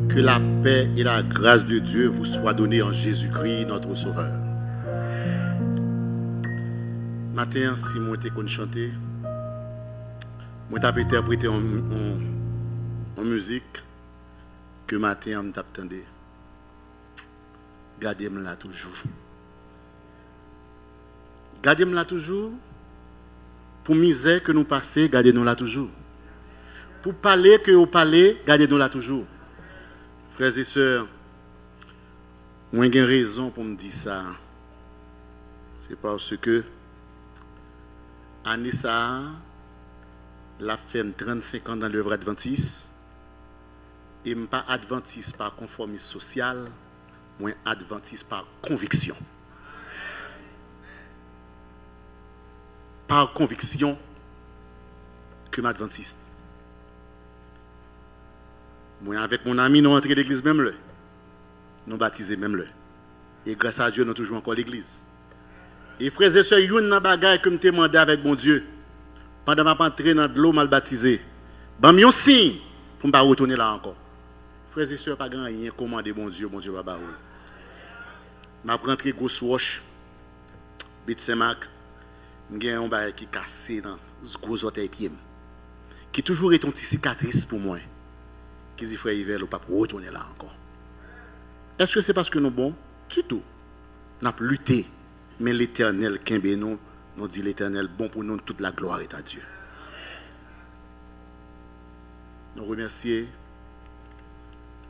Que la paix et la grâce de Dieu vous soient données en Jésus-Christ, notre Sauveur. Matin, si moi t'ai chanté, moi t'ai interprété en musique que matin on t'attendait. Gardez-moi là toujours. Gardez-moi là toujours. Pour misère que nous passons, gardez-nous là toujours. Pour parler que vous parlez, gardez-nous là toujours. Frères et sœurs, moi j'ai raison pour me dire ça. C'est parce que Anissa l'a fait 35 ans dans l'œuvre adventiste. Et je ne suis pas adventiste par conformisme social, moi adventiste par conviction. Par conviction que je suis adventiste. Moi, avec mon ami, nous entrons l'église même là. Nous baptisons même là. Et grâce à Dieu, nous toujours encore l'église. Et frères et sœurs, il y a une bagaille que je t'ai demandé avec mon Dieu. Pendant que je suis entré dans l'eau mal baptisé. Je me signe pour ne pas retourner là encore. Frères et sœurs, pas grand rien commandé mon Dieu va barouler. Je suis rentré Ghost Wash, Bit Saint-Marc. J'ai un bagage qui est cassé dans le gros orteil pied. Qui toujours est une petite cicatrice pour moi. Qui dit frère Yves, on ne peut pas retourner là encore. Est-ce que c'est parce que nous sommes bons? Du tout. Nous avons lutté. Mais l'Éternel, nous dit l'Éternel, bon pour nous, toute la gloire est à Dieu. Nous remercions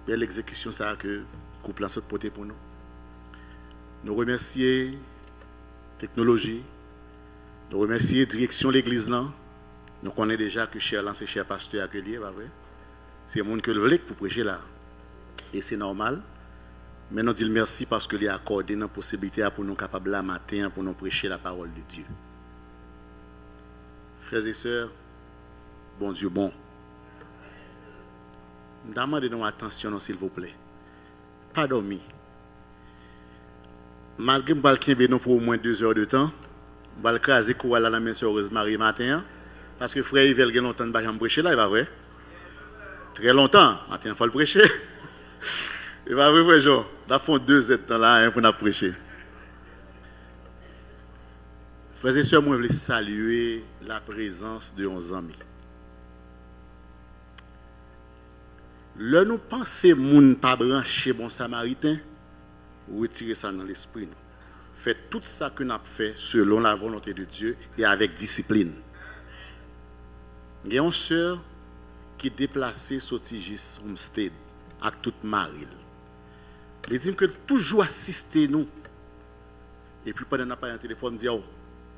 de l'exécution ça que le couple a sauté pour nous. Nous remercions la technologie. Nous remercions la direction de l'église là. Nous connaissons déjà que cher là, c'est cher pasteur accueilli, pas vrai? C'est le monde que le veut pour prêcher là. Et c'est normal. Mais nous disons merci parce qu'il a accordé une possibilité pour nous capables là matin pour nous prêcher la parole de Dieu. Frères et sœurs, bon Dieu bon. Demandez-nous attention s'il vous plaît. Pas dormir. Malgré que je vais pour au moins 2 heures de temps, je vais craser à la main sur Rosemary matin. Parce que frère Yves a longtemps de prêcher là, il va vrai. Très longtemps, maintenant il faut le prêcher. Il va vrai, frère Jean. Nous avons 2 ans là pour nous prêcher. Frères et sœurs, moi je veux saluer la présence de 11 amis. Là, nous pensons que nous pas branché bon samaritain, retirez ça dans l'esprit. Faites tout ça que nous avons fait selon la volonté de Dieu et avec discipline. Il y a une sœur qui est déplacée sur Tigis Homestead avec toute Maril. Il dit que toujours assister nous. Et puis pendant qu'on a un téléphone, il dit oh,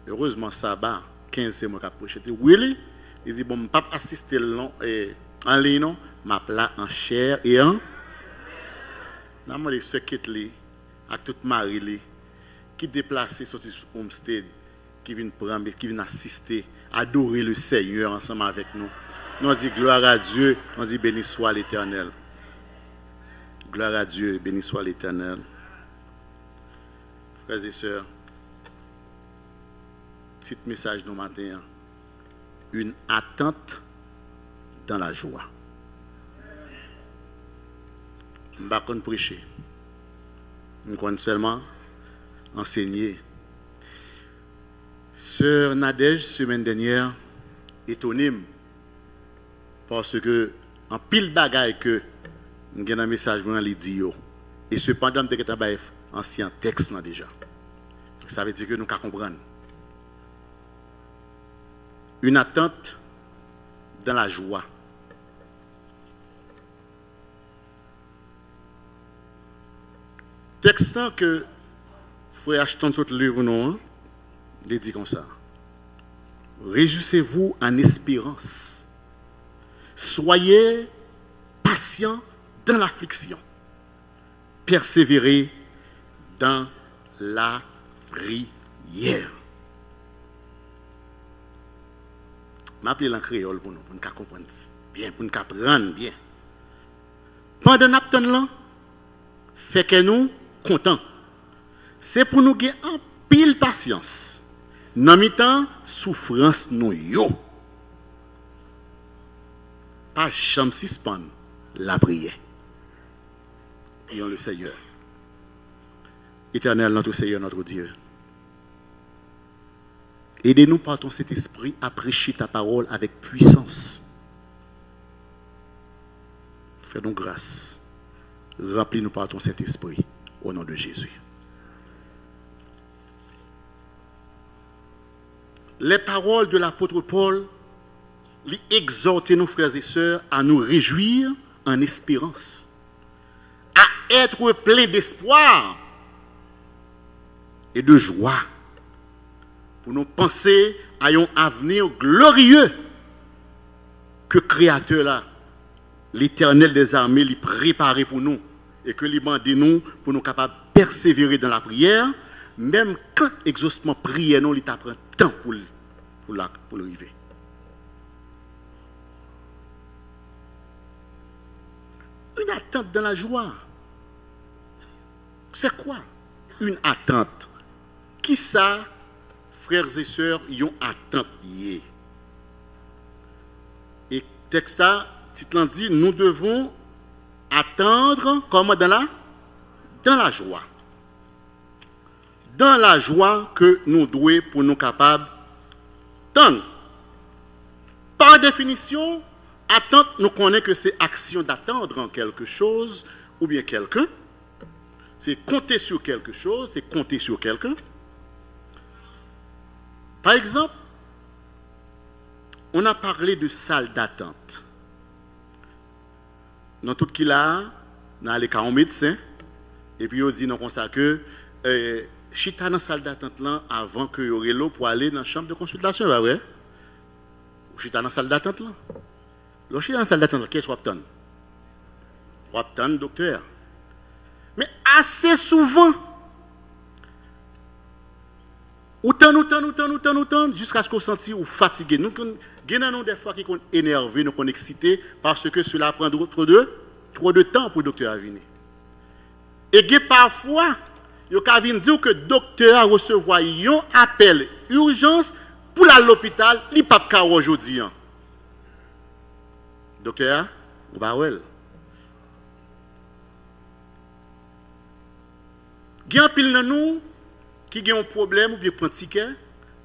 heureusement ça va, 15 c'est moi qui approche. Il dit oui, il dit bon, je ne peux pas assister en ligne, non, je là en chair et en. Nous avons des sœurs qui sont avec toute Maril qui déplacée sur Tigis Homestead, qui viennent prendre, qui viennent assister, adorer le Seigneur ensemble avec nous. Nous disons gloire à Dieu, on dit béni soit l'Éternel. Gloire à Dieu, béni soit l'Éternel. Frères et sœurs, petit message nous matin. Une attente dans la joie. Je ne vais pas prêcher. Je vais seulement enseigner. Sœur Nadège, semaine dernière, étonnée parce que en pile bagaille que nous avons un message dans les dios et cependant nous avons un ancien texte là déjà. Ça veut dire que nous comprenons. Une attente dans la joie. Texte que frère Ashton saute livre non, il dit comme ça. Réjouissez-vous en espérance. Soyez patients dans l'affliction. Persévérez dans la prière. Je m'appelle en créole pour nous comprendre bien, pour nous comprendre bien. Pendant notre temps, fait que nous contents. C'est pour nous gagner en pile patience. Dans mi-temps, souffrance nous yo. Pas jamais suspendre la prière. prions le Seigneur. Éternel, notre Seigneur, notre Dieu. Aidez-nous par ton Saint-Esprit à prêcher ta parole avec puissance. Fais-nous grâce. Remplis-nous par ton Saint-Esprit. Au nom de Jésus. Les paroles de l'apôtre Paul lui exhortent nos frères et sœurs à nous réjouir en espérance, à être pleins d'espoir et de joie pour nous penser à un avenir glorieux que Créateur là, l'Éternel des armées, lui préparé pour nous et que lui demande nous pour nous capables de persévérer dans la prière, même quand exaucement prière nous, il t'apprend temps pour l'arriver. Une attente dans la joie. C'est quoi une attente? Qui ça, frères et sœurs, y ont attente liée? Et texte ça, titre dit, nous devons attendre comme dans la joie. Dans la joie que nous devons pour nous capables d'attendre. Par définition, attente, nous connaissons que c'est action d'attendre en quelque chose ou bien quelqu'un. C'est compter sur quelque chose, c'est compter sur quelqu'un. Par exemple, on a parlé de salle d'attente. Dans tout qui là, dans les cas en médecin, et puis on dit non comme ça que chita dans la salle d'attente là avant que y aurait l'eau pour aller dans la chambre de consultation, pas vrai? Chita dans la salle d'attente là. Lorsque dans la salle d'attente, qu'est-ce qu'on attend? On attend le docteur. Mais assez souvent, autant, jusqu'à ce qu'on sente fatigué. Nous avons des fois qui sont énervés, nous sommes excités, parce que cela prend trop de temps pour le docteur à venir. Et parfois, il y a dire que le docteur a recevoir un appel urgence pour aller à l'hôpital, il n'y a pas de cas aujourd'hui. Docteur, ou pas ouais. Il y a un pile de nous qui a un problème ou bien prend ticket,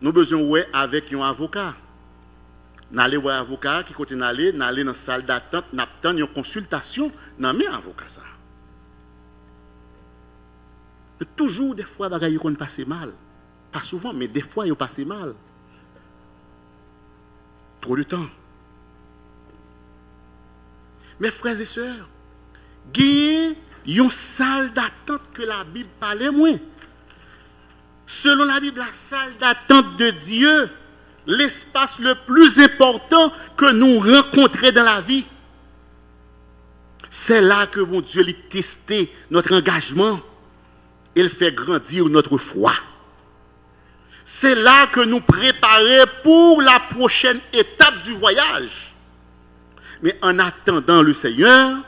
nous avons besoin ouais avec un avocat. Nous allons voir un avocat qui continue d'aller dans la salle d'attente, nous attendons une consultation, nous avons un avocat ça. Mais toujours des fois bagaille qu'on passe mal. Pas souvent, mais des fois il passe mal. Trop de temps. Mes frères et sœurs, il y a une salle d'attente que la Bible parle moins. Selon la Bible, la salle d'attente de Dieu, l'espace le plus important que nous rencontrons dans la vie. C'est là que mon Dieu lui testé notre engagement. Il fait grandir notre foi. C'est là que nous préparons pour la prochaine étape du voyage. Mais en attendant le Seigneur,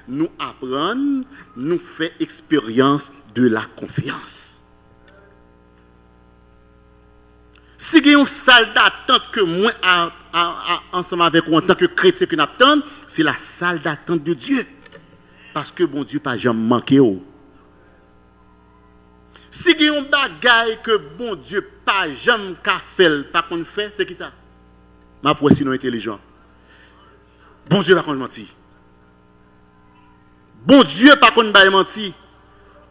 nous apprenons, nous faisons expérience de la confiance. Si il y a une salle d'attente que moi, ensemble avec vous, en tant que chrétien, que nous attendons, c'est la salle d'attente de Dieu. Parce que bon Dieu n'a jamais manqué. Si il y a un bagaille que bon Dieu n'a jamais fait, pas qu'on fait, c'est qui ça? Ma pour sinon intelligent. Bon Dieu pas qu'on mentir. Bon Dieu pas qu'on mentir.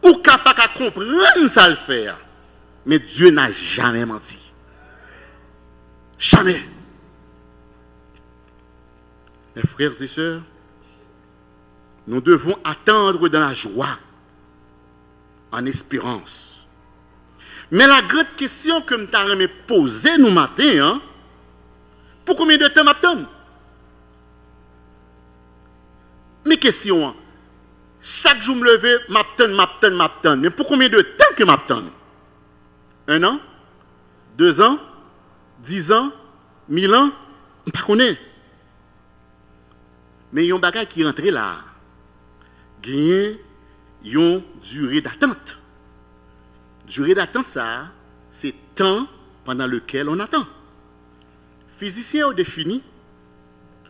Ou capable de comprendre ça le faire. Mais Dieu n'a jamais menti. Jamais. Mes frères et sœurs, nous devons attendre dans la joie, en espérance. Mais la grande question que je t'ai posée nous matin, pour combien de temps m'attendre? Mes questions, chaque jour me lever, m'attendre. Mais pour combien de temps que m'attendre? 1 an? 2 ans? 10 ans? 1000 ans? Je ne connais pas. Mais il y a un bagage qui rentre là. Il y a une durée d'attente. Durée d'attente, ça, c'est temps pendant lequel on attend. Physiciens ont défini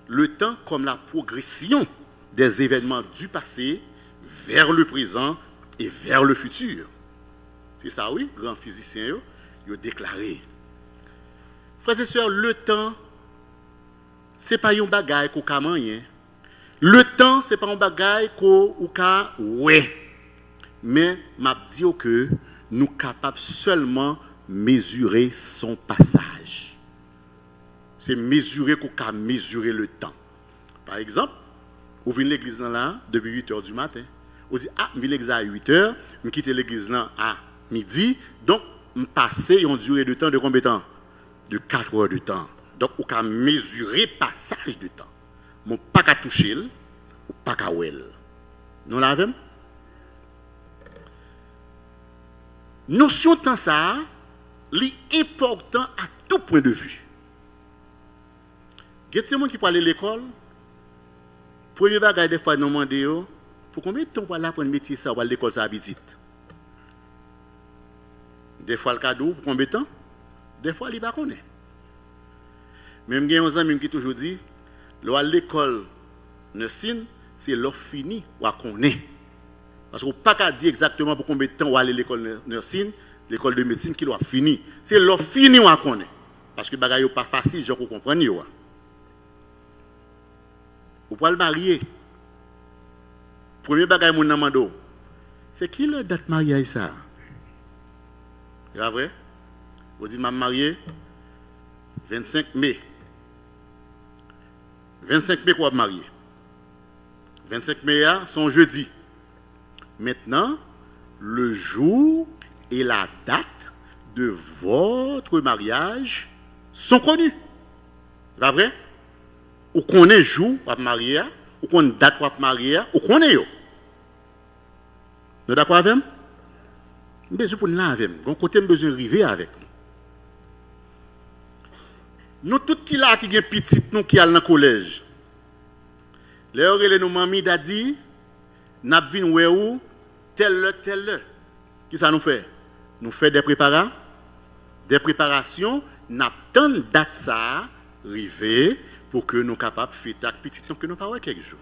le temps comme la progression des événements du passé vers le présent et vers le futur. C'est ça, oui, grand physicien, il a déclaré. Frères et sœurs, le temps, ce n'est pas un bagage qu'on a rien. Le temps, ce n'est pas un bagage qu'on a ouais. Mais m'a dit que nous sommes capables seulement mesurer son passage. C'est mesurer qu'on a mesuré le temps. Par exemple, vous venez l'église là depuis 8 h du matin. Vous dites, ah, je viens l'église à 8 h, je quitte l'église là à midi. Donc, je passe une durée de temps de combien de temps? De 4 heures de temps. Donc, vous pouvez mesurer le passage de temps. Mais pas qu'à toucher, ou pas qu'à ouel. Nous l'avons? Notion de temps, ça, est important à tout point de vue. Il y a des gens qui parlent à l'école. Premier bagage, des fois, nous demandons pour combien de temps pour aller apprendre un métier, ça, ou à l'école, ça, petite. Des fois, le cadeau, pour combien de temps? Des fois, il ne connaît pas. Même il y a des amis qui toujours dit, à l'école, nursing, c'est l'offre fini ou à connaître. Parce qu'on ne peut pas dire exactement pour combien de temps on va aller à l'école nursing, l'école de médecine qui doit finir. C'est l'offre fini ou à connaître. Parce que les bagages ne sont pas faciles, je comprends. Vous pouvez le marier. Premier bagage mon namando. C'est qui le date mariage ça? C'est pas vrai? Vous dites, je suis marié 25 mai. 25 mai, quoi, marié? 25 mai, c'est jeudi. Maintenant, le jour et la date de votre mariage sont connus. C'est pas vrai? Ou connaît le jour pour marier, ou connaît la date pour marier, ou connaît. Vous êtes d'accord avec moi? Je besoin pour nous avec nous. Donc, côté besoin de arriver avec nous. Nous, tous qui là, qui sont petits, nous qui allons dans le collège. Les orelés, nos mamies, d'adi, nous avons tel. Qui ça nous fait? Nous faisons des préparations, nous attendons date ça, arriver, pour que nous soyons capables de faire des petits temps que nous parlons quelques jours.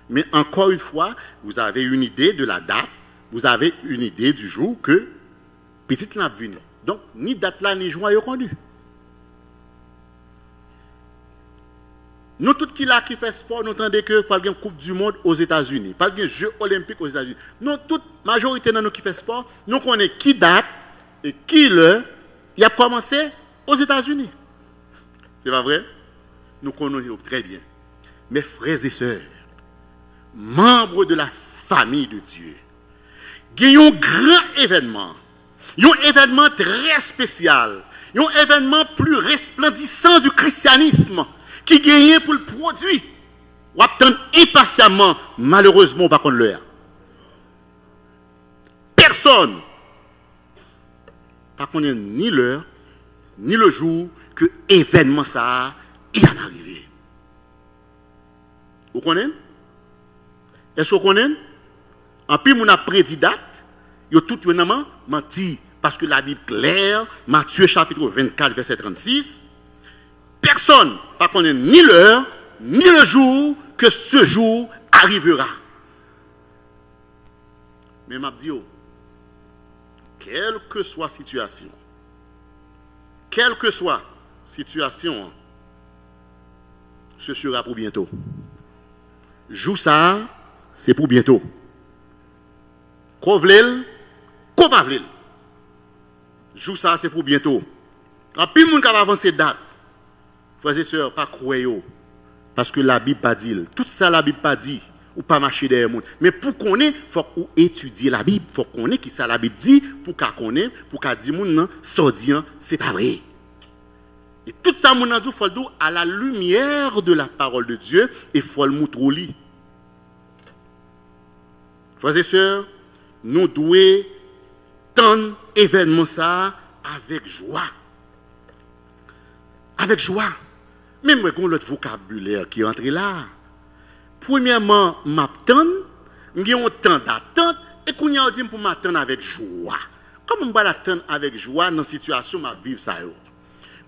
Mais encore une fois, vous avez une idée de la date, vous avez une idée du jour que petite n'a venu. Donc, ni date là, ni jour, vous connu. Nous, tous qui là qui fait sport, nous entendons que par exemple Coupe du Monde aux États-Unis, par exemple Jeux Olympiques aux États-Unis. Nous, toute majorité de nous qui fait sport, nous connaissons qui date et qui il a commencé aux États-Unis. C'est pas vrai? Nous connaissons très bien. Mes frères et sœurs, membres de la famille de Dieu, il y a un grand événement. Il y a un événement très spécial. Il y a un événement plus resplendissant du christianisme qui gagne pour le produit. On attend impatiemment, malheureusement, par contre, l'heure. Personne, par contre, ni l'heure, ni le jour que l'événement ça il est arrivé. Vous connaissez? Est-ce que vous connaissez? En plus, on a prédit date, il y a tout vraiment menti. Parce que la Bible claire, Matthieu chapitre 24, verset 36, personne ne connaît ni l'heure, ni le jour que ce jour arrivera. Mais m'a dit, quelle que soit situation, ce sera pour bientôt. Joue ça, c'est pour bientôt. Kovlel, Kopavlel. Joue ça, c'est pour bientôt. En plus, moun va avancer date. Frères et sœurs, pas croyez. Parce que la Bible pas dit. Tout ça, la Bible pas dit. Ou pas marcher derrière moun. Mais pour qu'on ait, il faut qu'on étudie la Bible. Il faut qu'on ait qui ça la Bible dit. Pour qu'on ait, pour qu'on dise moun nan, sodian, c'est pas vrai. Et tout ça, moun nan dou, faut le dire à la lumière de la parole de Dieu. Et faut le montrer au lit. Frères et sœurs, nous devons tendre événement ça avec joie. Avec joie. Même moi, j'ai l'autre vocabulaire qui entre là. Premièrement, m'attendre, j'ai un temps d'attente, et qu'on y a dit pour m'attendre avec joie. Comment je vais l'attendre avec joie dans la situation où je vis ça?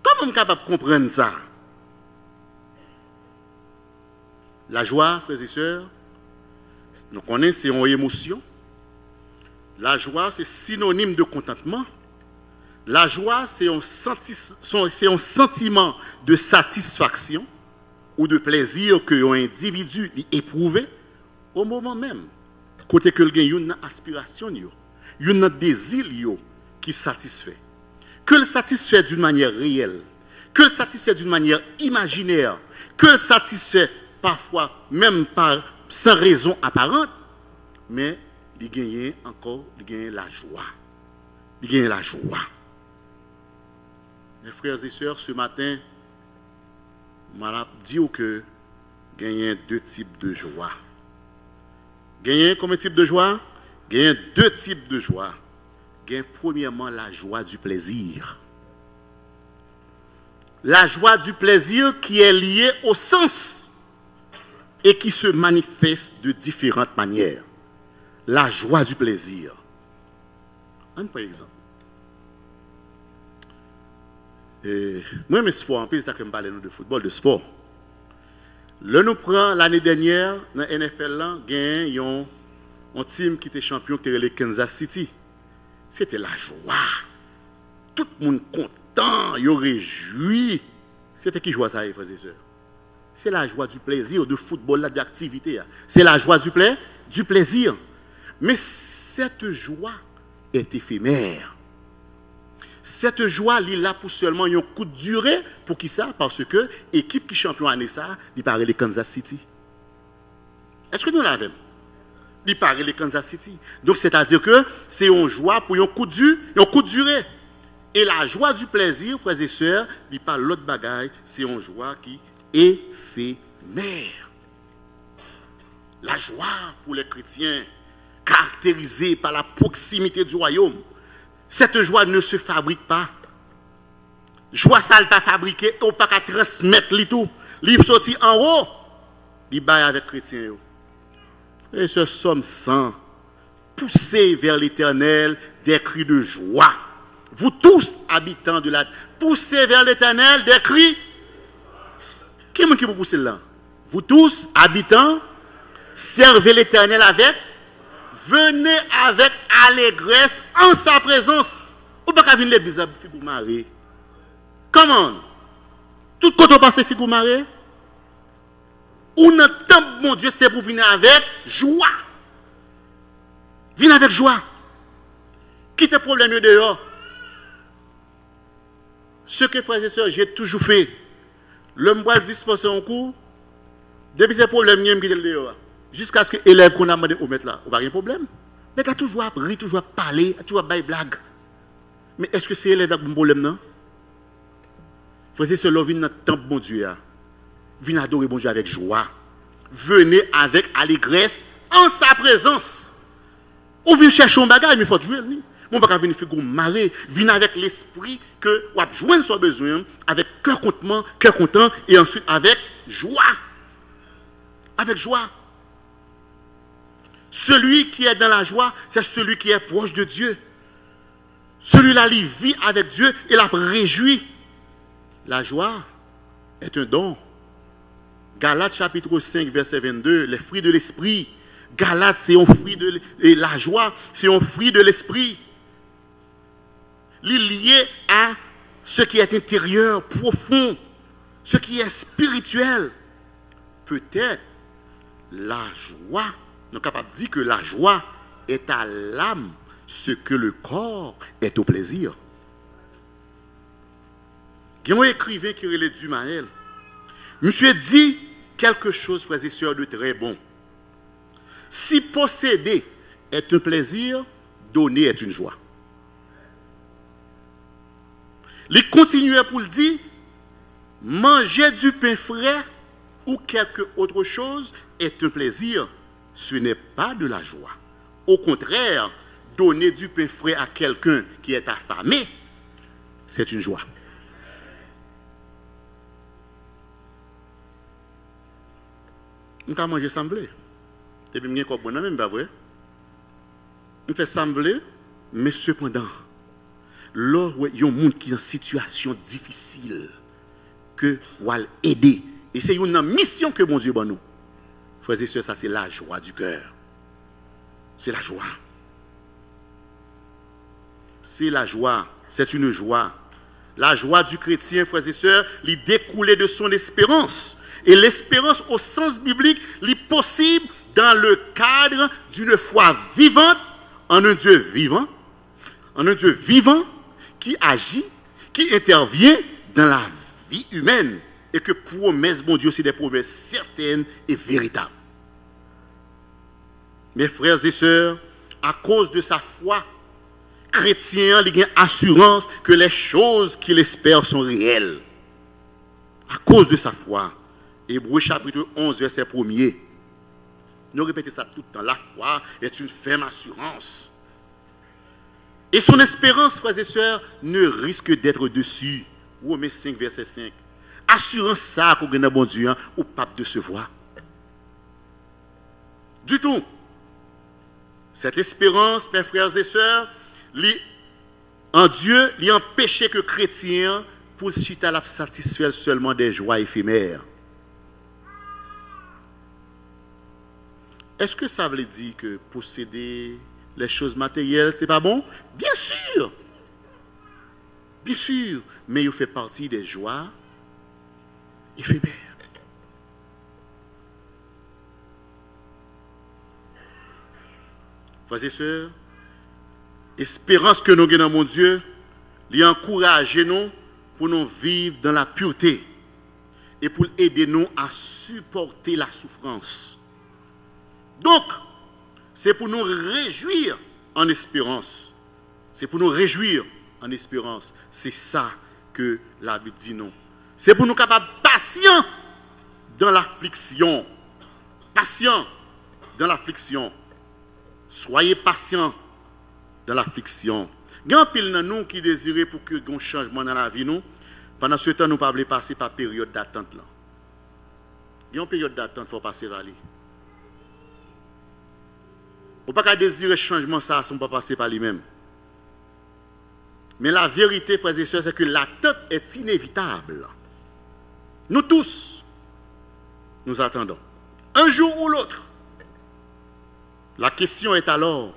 Comment je suis capable de comprendre ça? La joie, frères et sœurs, Nous connaissons, c'est une émotion. La joie, c'est synonyme de contentement. La joie, c'est un sentiment de satisfaction ou de plaisir que un individu éprouve au moment même. Côté que il y a une aspiration, une désir qui satisfait. Que le satisfait d'une manière réelle, que le satisfait d'une manière imaginaire, que le satisfait parfois même sans raison apparente, mais il gagne encore la joie. Il gagne la joie. Mes frères et sœurs, ce matin, je vais dire que il y a deux types de joie. Il y a combien de types de joie? Il y a deux types de joie. Il y a premièrement la joie du plaisir. La joie du plaisir qui est liée au sens et qui se manifeste de différentes manières. La joie du plaisir. Par exemple. Moi, mes sports, en plus, c'est que je parle de football, de sport. Là, nous prenons l'année dernière, dans la NFL, il y a un team qui était champion, qui était le Kansas City. C'était la joie. Tout le monde content, il réjoui. C'était qui joie ça, frères et sœurs? C'est la joie du plaisir, de football, d'activité. C'est la joie du plaisir. Mais cette joie est éphémère. Cette joie, il est là pour seulement un coup de durée. Pour qui ça? Parce que l'équipe qui est champion année ça, il paraît les Kansas City. Est-ce que nous l'avons? Il paraît les Kansas City. Donc c'est-à-dire que c'est une joie pour un coup de durée. Et la joie du plaisir, frères et sœurs, il parle l'autre bagaille, c'est une joie qui est éphémère. La joie pour les chrétiens, caractérisée par la proximité du royaume. Cette joie ne se fabrique pas. Joie ça n'est pas fabriquée, on ne peut pas transmettre le tout. Livre sorti en haut, il baille avec les chrétiens. Et ce somme 100, poussez vers l'Éternel des cris de joie. Vous tous, habitants de la terre, poussez vers l'Éternel des cris. Qui est-ce qui vous pousse là? Vous tous, habitants, servez l'Éternel avec. Venez avec allégresse en sa présence. Ou pas qu'à venir l'église à figou marée. Comment? Tout quand on passe figou marée. Ou notre temple, mon Dieu, c'est pour venir avec joie. Venez avec joie. Quitte le problème dehors. Ce que, frères et sœurs, j'ai toujours fait. L'homme doit dispenser en cours. Depuis ce problème, il me dehors. Jusqu'à ce que l'élève qu'on a demandé au maître là, on n'a pas de problème. Mais tu as toujours appris, toujours parlé, toujours bailler blague. Mais est-ce que c'est l'élève qui a un problème non? Frères et sœurs, venez dans le temple, bon Dieu. Venez adorer bon Dieu avec joie. Venez avec allégresse en sa présence. Ou venez chercher un bagage, mais il faut jouer. On ne peut pas venir faire marrer. Venez avec l'esprit que vous avez joindre son besoin, avec cœur content, et ensuite avec joie. Avec joie. Celui qui est dans la joie, c'est celui qui est proche de Dieu. Celui-là, il vit avec Dieu et la réjouit. La joie est un don. Galates chapitre 5, verset 22, les fruits de l'esprit. Galates, c'est un fruit de la joie, c'est un fruit de l'esprit. Il est lié à ce qui est intérieur, profond, ce qui est spirituel. Peut-être la joie. Nous sommes capables de dire que la joie est à l'âme ce que le corps est au plaisir. Il y a un écrivain qui est Dumael. Monsieur dit quelque chose, frères et sœurs, de très bon. Si posséder est un plaisir, donner est une joie. Il continuait pour le dire, manger du pain frais ou quelque autre chose est un plaisir. Ce n'est pas de la joie. Au contraire, donner du pain frais à quelqu'un qui est affamé, c'est une joie. On peut manger semblé. C'est bien qu'on bon même pas vrai. On fait sembler, mais cependant, lorsqu'il y a un monde qui est en situation difficile, que va aider. Et c'est une mission que mon Dieu bat nous. Frères et sœurs, ça c'est la joie du cœur. C'est la joie. C'est la joie. C'est une joie. La joie du chrétien, frères et sœurs, il découlait de son espérance. Et l'espérance au sens biblique, il est possible dans le cadre d'une foi vivante en un Dieu vivant. En un Dieu vivant qui agit, qui intervient dans la vie humaine. Et que promesses, bon Dieu, c'est des promesses certaines et véritables. Mes frères et sœurs, à cause de sa foi, chrétien, il a assurance que les choses qu'il espère sont réelles. À cause de sa foi. Hébreux chapitre 11, verset 1er. Nous répétons ça tout le temps. La foi est une ferme assurance. Et son espérance, frères et sœurs, ne risque d'être dessus. Romains 5, verset 5. Assurance ça qu'on a bon Dieu, ou pas de se voir. Du tout. Cette espérance, mes frères et sœurs, en Dieu, il empêchait que chrétien pour chita la satisfaire seulement des joies éphémères. Est-ce que ça veut dire que posséder les choses matérielles, c'est pas bon? Bien sûr. Bien sûr. Mais il fait partie des joies éphémères. Frères et sœurs, espérance que nous avons dans mon Dieu, lui encourager nous pour nous vivre dans la pureté et pour aider nous à supporter la souffrance. Donc, c'est pour nous réjouir en espérance. C'est pour nous réjouir en espérance. C'est ça que la Bible dit non. C'est pour nous capables patients dans l'affliction. Patients dans l'affliction. Soyez patients dans l'affliction. Il y a un pile dans nous qui désirent pour que un changement dans la vie nous. Pendant ce temps, nous ne pouvons pas passer par période d'attente là. Il y a une période d'attente, il faut passer par là. On ne peut pas désirer changement ça, si on ne peut pas passer par lui-même. Mais la vérité, frères et sœurs, c'est que l'attente est inévitable. Nous tous, nous attendons. Un jour ou l'autre. La question est alors,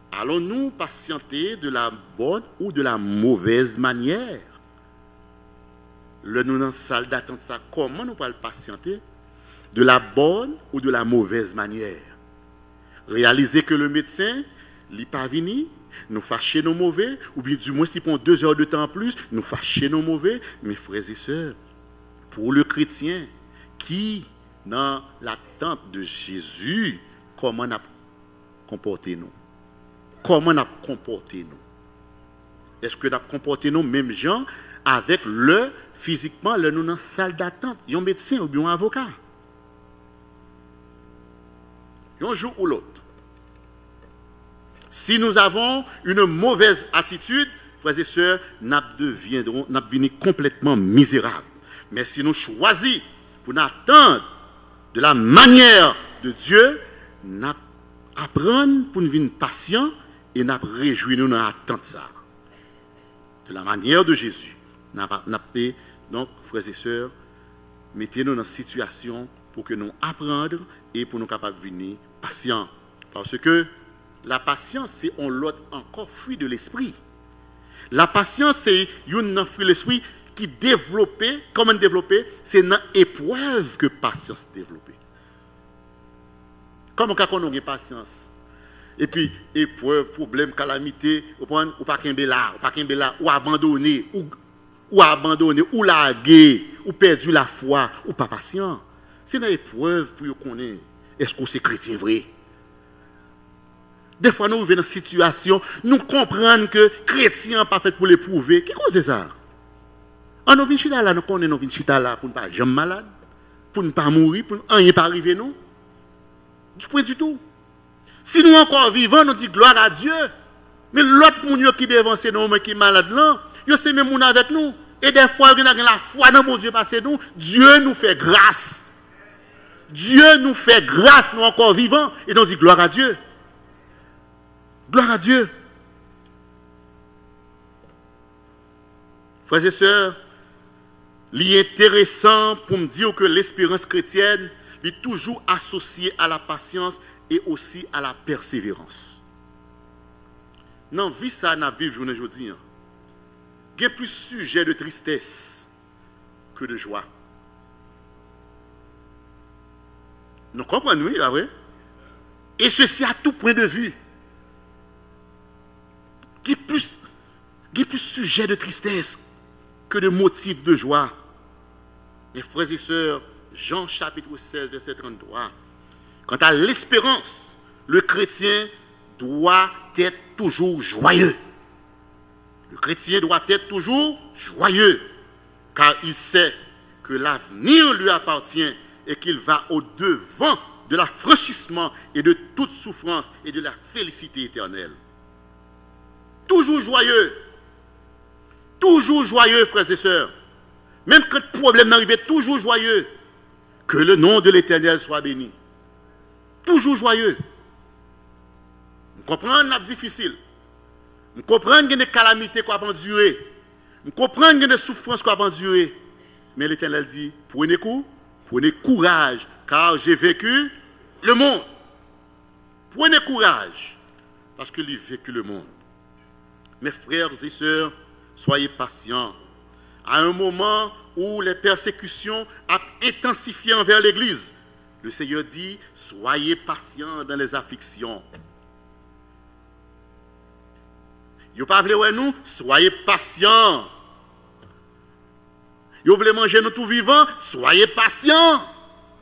allons-nous patienter de la bonne ou de la mauvaise manière? Nous dans la salle d'attente, ça, comment nous pouvons patienter? De la bonne ou de la mauvaise manière? Réaliser que le médecin n'est pas venu, nous fâcher nos mauvais, ou bien du moins s'il prend 2 heures de temps en plus, nous fâcher nos mauvais. Mes frères et sœurs, pour le chrétien qui, dans l'attente de Jésus, comment nous comportons-nous? Comment nous comportons-nous? Est-ce que nous comportons-nous même gens avec le, physiquement, le nous dans la salle d'attente, un médecin ou bien un avocat? Un jour ou l'autre. Si nous avons une mauvaise attitude, frères et sœurs, nous deviendrons complètement misérables. Mais si nous choisissons pour nous attendre de la manière de Dieu, nous apprenons pour nous devenir patients et nous réjouissons dans l'attente ça. De la manière de Jésus. Donc, frères et sœurs, mettez-nous dans une situation pour que nous apprenions et pour nous capables de venir patients. Parce que la patience, c'est encore fruit de l'esprit. La patience, c'est un fruit de l'esprit qui développé, comment développer? C'est dans l'épreuve que la patience est développée. Comment on a une patience? Et puis, épreuve, problème, calamité, ou pas qu'un là, ou abandonner, ou larguer, ou perdu la foi, ou pas patient. C'est dans l'épreuve pour connaître. Est-ce que c'est chrétien vrai? Des fois, nous venons dans une situation, nous comprenons que chrétien n'est pas fait pour l'éprouver. Qu'est-ce que c'est ça? En nous venons là, nous connaissons nous venons là pour ne pas jamais malade, pour ne pas mourir, pour ne rien pas arriver nous. Du point du tout. Si nous encore vivants, nous disons gloire à Dieu. Mais l'autre monde qui devant nous, mais qui est malade là, c'est même monde avec nous. Et des fois, nous avons la foi dans mon Dieu passé nous. Dieu nous fait grâce. Dieu nous fait grâce, nous encore vivants. Et nous disons gloire à Dieu. Gloire à Dieu. Frères et sœurs, il est intéressant pour me dire que l'espérance chrétienne est toujours associée à la patience et aussi à la persévérance. Dans la vie, ça, dans la vie, journée aujourd'hui, il y a plus de sujets de tristesse que de joie. Nous comprenons, oui, là, vrai? Et ceci à tout point de vue. Il y a plus de sujets de tristesse que de motifs de joie. Mes frères et sœurs, Jean chapitre 16, verset 33. Quant à l'espérance, le chrétien doit être toujours joyeux. Le chrétien doit être toujours joyeux, car il sait que l'avenir lui appartient et qu'il va au-devant de l'affranchissement et de toute souffrance et de la félicité éternelle. Toujours joyeux, frères et sœurs. Même quand le problème arrive, toujours joyeux. Que le nom de l'Éternel soit béni. Toujours joyeux. Vous comprenez, c'est difficile. Vous comprenez qu'il y a des calamités qu'on va endurer. Vous comprenez qu'il y a des souffrances qu'on va endurer. Mais l'Éternel dit, prenez courage, car j'ai vécu le monde. Prenez courage, parce que j'ai vécu le monde. Mes frères et sœurs, soyez patients. À un moment où les persécutions ont intensifié envers l'Église, le Seigneur dit, soyez patients dans les afflictions. Vous ne pouvez pas nous, soyez patients. Vous voulez manger nous tout vivant, soyez patients.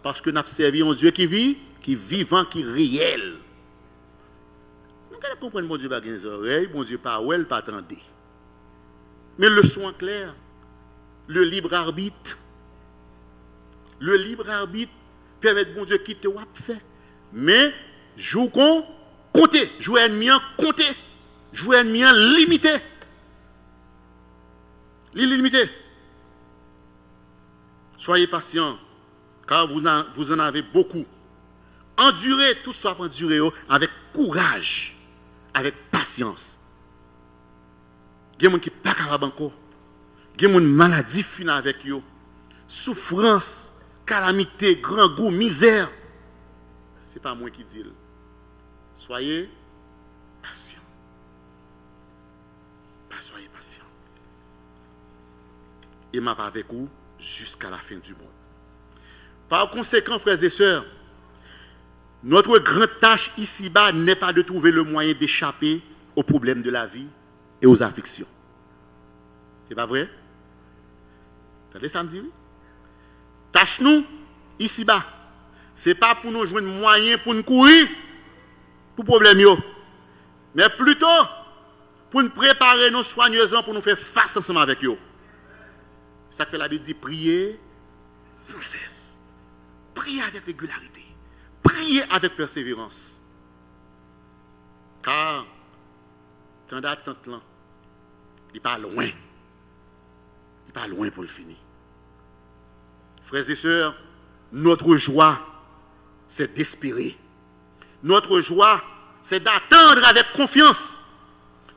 Parce que nous avons servi un Dieu qui vit, qui est vivant, qui est réel. Nous devons comprendre que mon Dieu n'a pas des oreilles, mon Dieu n'a pas ouel, pas attendre. Mais le son clair, le libre arbitre permet de bon Dieu quitter ou fait. Mais joue compter, jouer ennemi compter, jouer ennemi limité. Limité. Soyez patients, car vous en avez beaucoup. Endurez tout ça, endurez avec courage, avec patience. Il y a des gens qui ne sont pas capables encore. Il y a des gens qui ont une maladie fine avec eux. Souffrance, calamité, grand goût, misère. Ce n'est pas moi qui dis. Soyez patients. Soyez patients. Et m'a pas avec vous jusqu'à la fin du monde. Par conséquent, frères et sœurs, notre grande tâche ici-bas n'est pas de trouver le moyen d'échapper aux problèmes de la vie et aux afflictions. C'est pas vrai? Vous entendez ça me dit? Tâche nous, ici-bas, ce n'est pas pour nous jouer un moyen pour nous courir pour les problèmes, mais plutôt pour nous préparer nos soigneusement pour nous faire face ensemble avec eux. Ça fait la Bible dit prier sans cesse. Priez avec régularité. Priez avec persévérance. Car, tant d'attente là, il n'est pas loin. Il n'est pas loin pour le finir. Frères et sœurs, notre joie, c'est d'espérer. Notre joie, c'est d'attendre avec confiance.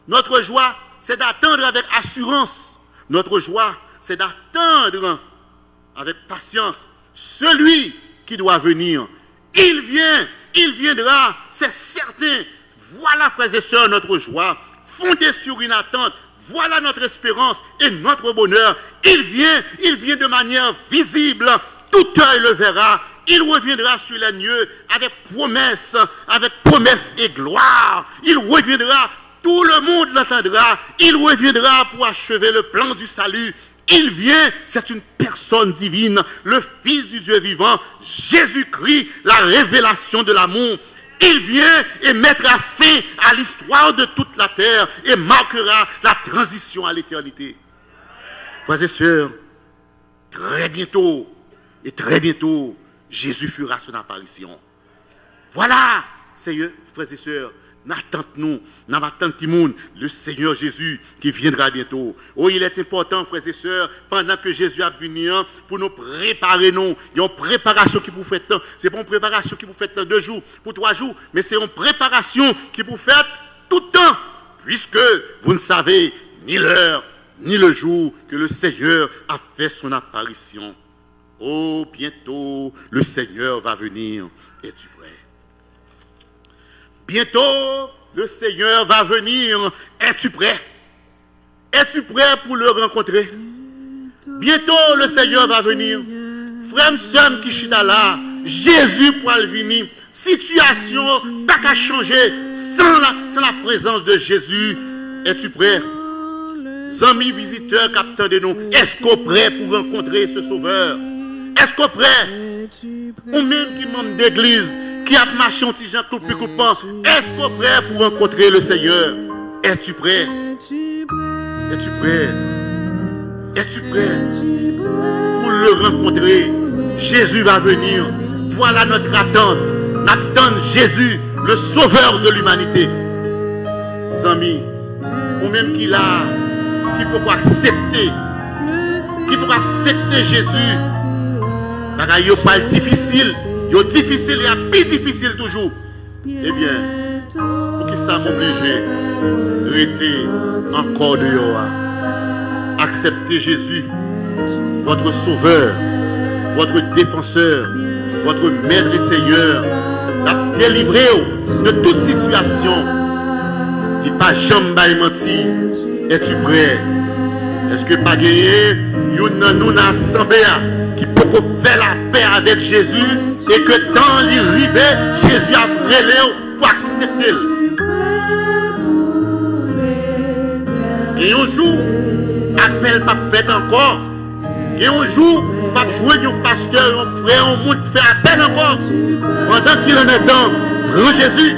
Notre joie, c'est d'attendre avec assurance. Notre joie, c'est d'attendre avec patience celui qui doit venir. Il viendra, c'est certain. Voilà, frères et sœurs, notre joie, fondée sur une attente. Voilà notre espérance et notre bonheur. Il vient de manière visible. Tout œil le verra. Il reviendra sur les nueux avec promesse et gloire. Il reviendra, tout le monde l'entendra. Il reviendra pour achever le plan du salut. Il vient, c'est une personne divine, le Fils du Dieu vivant, Jésus-Christ, la révélation de l'amour. Il vient et mettra fin à l'histoire de toute la terre et marquera la transition à l'éternité. Frères et sœurs, très bientôt, Jésus fera son apparition. Voilà, frères et sœurs, n'attendons-nous, le Seigneur Jésus qui viendra bientôt. Oh, il est important, frères et sœurs, pendant que Jésus a venir, pour nous préparer, il y a une préparation qui vous fait, c'est pas une préparation qui vous fait 2 jours, pour 3 jours, mais c'est une préparation qui vous fait tout le temps, puisque vous ne savez ni l'heure, ni le jour que le Seigneur a fait son apparition. Oh, bientôt, le Seigneur va venir. Es-tu prêt? Bientôt, le Seigneur va venir. Es-tu prêt? Es-tu prêt pour le rencontrer? Bientôt, le Seigneur va venir. Frère, soeur qui chita là, Jésus pourra venir. Situation pas qu'à changer sans la présence de Jésus. Es-tu prêt? Amis visiteurs, capteurs de nous, est-ce qu'on est prêt pour rencontrer ce Sauveur? Est-ce qu'on est prêt? Ou même qui membre d'église, qui a marché en tigeant tout plus coupant, est-ce qu'on est prêt pour rencontrer le Seigneur? Es-tu prêt? Es-tu prêt? Es-tu prêt pour le rencontrer? Jésus va venir. Voilà notre attente. N'attend Jésus, le Sauveur de l'humanité. Amis, ou même qui peut accepter, Jésus. Bagaille yo pas difficile, yo difficile et a plus difficile toujours. Eh bien, pour qui ça m'oblige rester encore dehors. Acceptez Jésus, votre Sauveur, votre défenseur, votre Maître et Seigneur, la délivrer de toute situation. Il pas jamais menti. Es-tu prêt? Est-ce que pas gagné? Nous assemblée qui peut faire la paix avec Jésus et que dans l'arrivée, Jésus a brûlé pour accepter. Et un jour, appel pas fait encore. Et un jour, pas jouer un pasteur, un frère, un monde fait appel encore. Pendant qu'il en est temps, prends Jésus.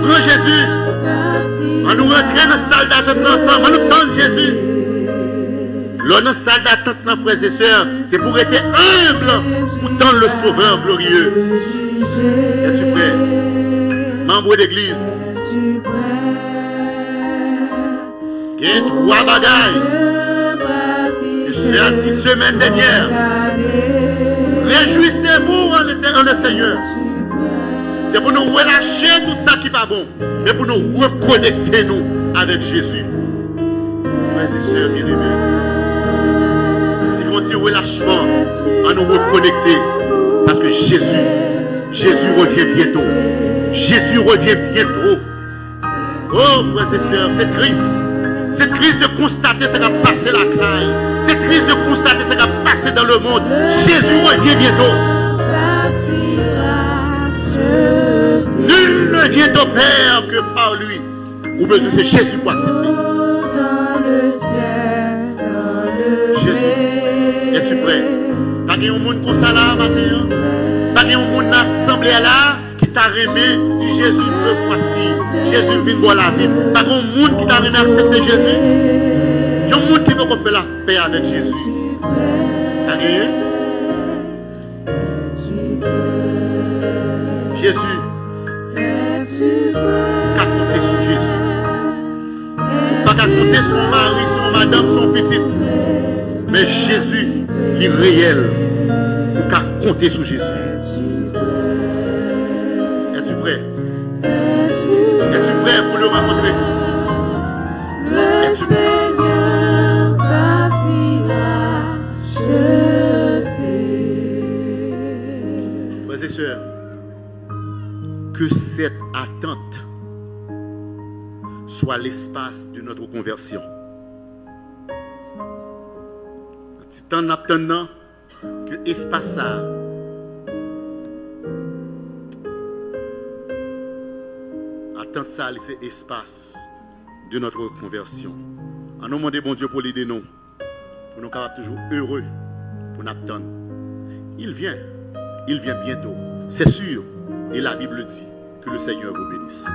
Prends Jésus. On nous rentre dans la salle d'attente ensemble. On nous tente Jésus. Là, dans la salle d'attente, frères et sœurs, c'est pour être humble, pour tendre le Sauveur glorieux. Es-tu prêt? Membre d'église. Il y a 3 bagailles. C'est dit semaine dernière. Réjouissez-vous en le Seigneur. C'est pour nous relâcher tout ça qui n'est pas bon. Mais pour nous reconnecter nous avec Jésus. Frères et sœurs bien-aimés. Si on dit relâchement, on nous reconnecter. Parce que Jésus revient bientôt. Jésus revient bientôt. Oh frères et sœurs, c'est triste. C'est triste de constater ce qui a passé la caille. C'est triste de constater ce qui a passé dans le monde. Jésus revient bientôt. Nul ne vient au Père que par lui. Ou besoin c'est Jésus pour accepter. Jésus, es-tu prêt? Pas qu'il y ait un monde comme ça là, matin. Pas qu'il y ait un monde assemblé là qui t'a remis, dit Jésus, me voici. Jésus vient boire la vie. Pas qu'il y ait un monde qui t'a remis accepter Jésus. Il y a un monde qui veut faire la paix avec Jésus. T'as gagné? Jésus, qu'à compter sur Jésus. Pas qu'à compter sur mon mari, sur mon madame, sur mon petit. Mais Jésus, il est réel. Ou qu'à compter sur Jésus. Es-tu prêt? Es-tu prêt pour le rencontrer? Es-tu prêt? Frères et sœurs, que cette attente soit l'espace de notre conversion. C'est en attendant que l'espace ça attendre ça, c'est l'espace de notre conversion. En nom de bon Dieu pour l'aider nous, pour nous capables toujours heureux, pour nous attendre. Il vient bientôt, c'est sûr. Et la Bible dit que le Seigneur vous bénisse.